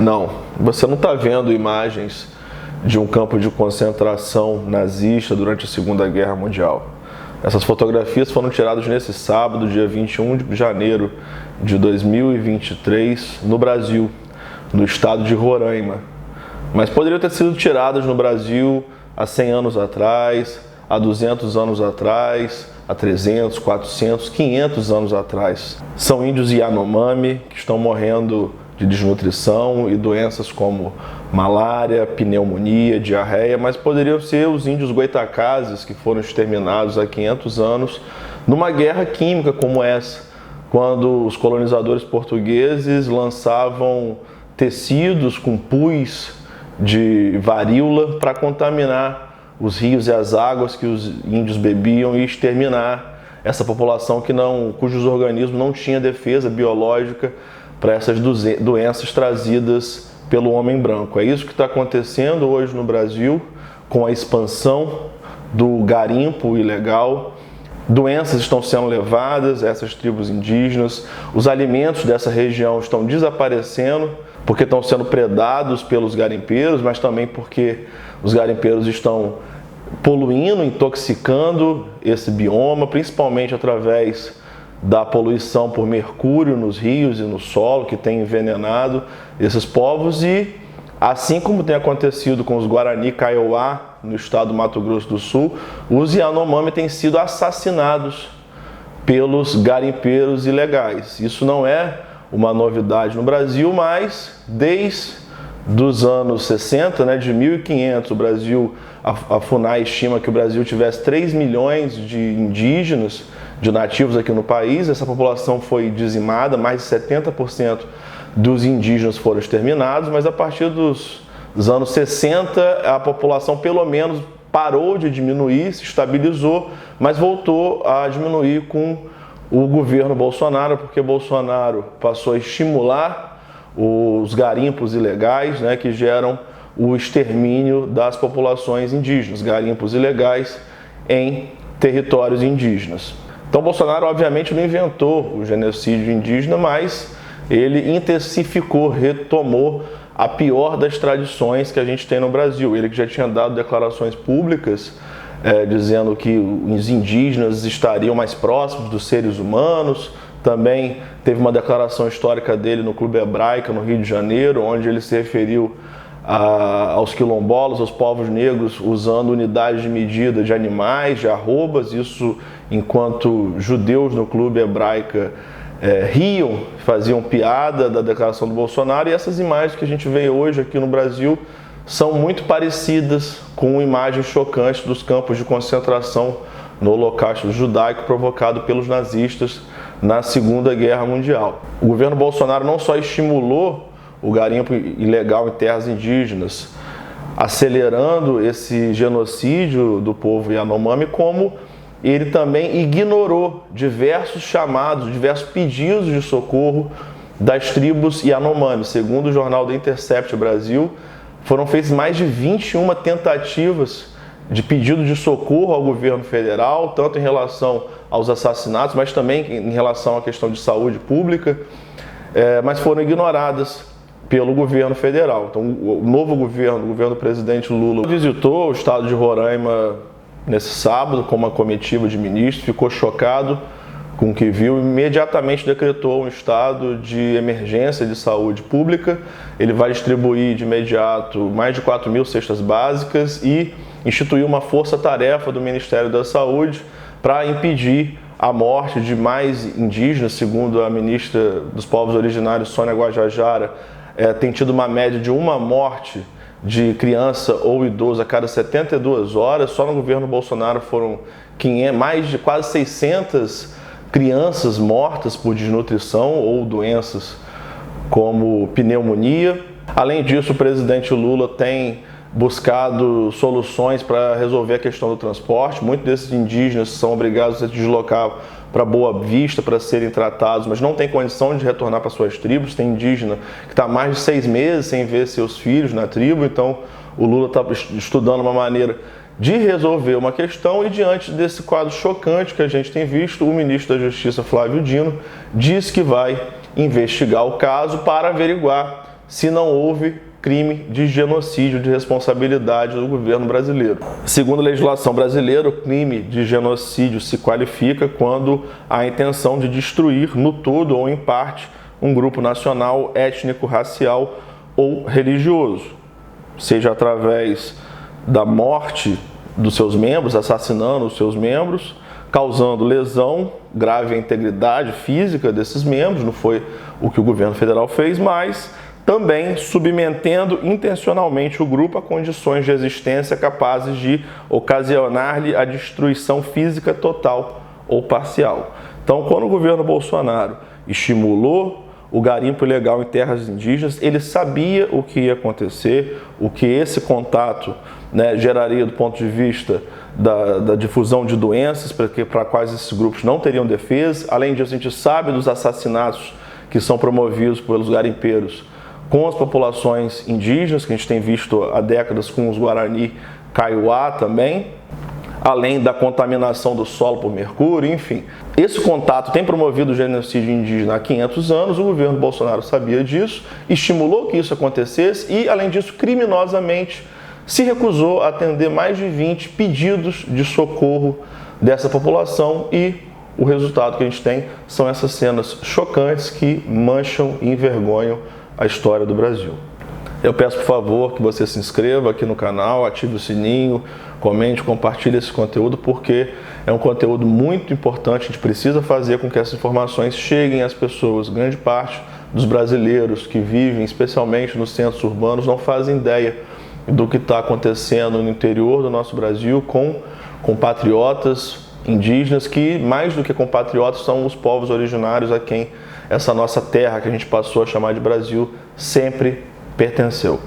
Não, você não está vendo imagens de um campo de concentração nazista durante a Segunda Guerra Mundial. Essas fotografias foram tiradas nesse sábado, dia 21 de janeiro de 2023, no Brasil, no estado de Roraima. Mas poderiam ter sido tiradas no Brasil há 100 anos atrás, há 200 anos atrás, há 300, 400, 500 anos atrás. São índios Yanomami que estão morrendo de desnutrição e doenças como malária, pneumonia, diarreia, mas poderiam ser os índios goitacazes que foram exterminados há 500 anos numa guerra química como essa, quando os colonizadores portugueses lançavam tecidos com pus de varíola para contaminar os rios e as águas que os índios bebiam e exterminar essa população cujos organismos não tinham defesa biológica para essas doenças trazidas pelo homem branco. É isso que está acontecendo hoje no Brasil, com a expansão do garimpo ilegal. Doenças estão sendo levadas a essas tribos indígenas, os alimentos dessa região estão desaparecendo, porque estão sendo predados pelos garimpeiros, mas também porque os garimpeiros estão poluindo, intoxicando esse bioma, principalmente através da poluição por mercúrio nos rios e no solo, que tem envenenado esses povos. E assim como tem acontecido com os Guarani Kaiowá, no estado do Mato Grosso do Sul, os Yanomami têm sido assassinados pelos garimpeiros ilegais. Isso não é uma novidade no Brasil, mas desde os anos 60, de 1500, o Brasil, a FUNAI estima que o Brasil tivesse 3 milhões de indígenas, de nativos aqui no país. Essa população foi dizimada, mais de 70% dos indígenas foram exterminados, mas a partir dos anos 60 a população pelo menos parou de diminuir, se estabilizou, mas voltou a diminuir com o governo Bolsonaro, porque Bolsonaro passou a estimular os garimpos ilegais, que geram o extermínio das populações indígenas, garimpos ilegais em territórios indígenas. Então Bolsonaro obviamente não inventou o genocídio indígena, mas ele intensificou, retomou a pior das tradições que a gente tem no Brasil. Ele que já tinha dado declarações públicas dizendo que os indígenas estariam mais próximos dos seres humanos. Também teve uma declaração histórica dele no Clube Hebraica, no Rio de Janeiro, onde ele se referiu aos quilombolas, aos povos negros, usando unidades de medida de animais, de arrobas. Isso enquanto judeus no Clube Hebraica riam, faziam piada da declaração do Bolsonaro. E essas imagens que a gente vê hoje aqui no Brasil são muito parecidas com imagens chocantes dos campos de concentração no Holocausto judaico provocado pelos nazistas na Segunda Guerra Mundial. O governo Bolsonaro não só estimulou o garimpo ilegal em terras indígenas, acelerando esse genocídio do povo Yanomami, como ele também ignorou diversos chamados, diversos pedidos de socorro das tribos Yanomami. Segundo o jornal The Intercept Brasil, foram feitas mais de 21 tentativas de pedido de socorro ao governo federal, tanto em relação aos assassinatos, mas também em relação à questão de saúde pública, mas foram ignoradas pelo governo federal. Então, o novo governo, o governo do presidente Lula, visitou o estado de Roraima nesse sábado com uma comitiva de ministros, ficou chocado com o que viu e imediatamente decretou um estado de emergência de saúde pública. Ele vai distribuir de imediato mais de 4.000 cestas básicas e instituiu uma força-tarefa do Ministério da Saúde para impedir a morte de mais indígenas. Segundo a ministra dos Povos Originários, Sônia Guajajara, tem tido uma média de uma morte de criança ou idoso a cada 72 horas. Só no governo Bolsonaro foram mais de quase 600 crianças mortas por desnutrição ou doenças como pneumonia. Além disso, o presidente Lula tem buscado soluções para resolver a questão do transporte. Muitos desses indígenas são obrigados a se deslocar para Boa Vista para serem tratados, mas não tem condição de retornar para suas tribos. Tem indígena que está mais de 6 meses sem ver seus filhos na tribo. Então o Lula está estudando uma maneira de resolver uma questão, e diante desse quadro chocante que a gente tem visto, o ministro da Justiça, Flávio Dino, diz que vai investigar o caso para averiguar se não houve crime de genocídio de responsabilidade do governo brasileiro. Segundo a legislação brasileira, o crime de genocídio se qualifica quando há a intenção de destruir no todo ou em parte um grupo nacional, étnico, racial ou religioso, seja através da morte dos seus membros, assassinando os seus membros, causando lesão grave à integridade física desses membros, não foi o que o governo federal fez, mas também submetendo intencionalmente o grupo a condições de existência capazes de ocasionar-lhe a destruição física total ou parcial. Então, quando o governo Bolsonaro estimulou o garimpo ilegal em terras indígenas, ele sabia o que ia acontecer, o que esse contato, né, geraria do ponto de vista da difusão de doenças para quais esses grupos não teriam defesa. Além disso, a gente sabe dos assassinatos que são promovidos pelos garimpeiros com as populações indígenas, que a gente tem visto há décadas com os Guarani, Kaiowá também, além da contaminação do solo por mercúrio, enfim. Esse contato tem promovido o genocídio indígena há 500 anos, o governo Bolsonaro sabia disso, estimulou que isso acontecesse e, além disso, criminosamente se recusou a atender mais de 20 pedidos de socorro dessa população e o resultado que a gente tem são essas cenas chocantes que mancham e envergonham a história do Brasil. Eu peço, por favor, que você se inscreva aqui no canal, ative o sininho, comente, compartilhe esse conteúdo, porque é um conteúdo muito importante. A gente precisa fazer com que essas informações cheguem às pessoas. Grande parte dos brasileiros que vivem, especialmente nos centros urbanos, não fazem ideia do que está acontecendo no interior do nosso Brasil com compatriotas indígenas que, mais do que compatriotas, são os povos originários a quem essa nossa terra, que a gente passou a chamar de Brasil, sempre pertenceu.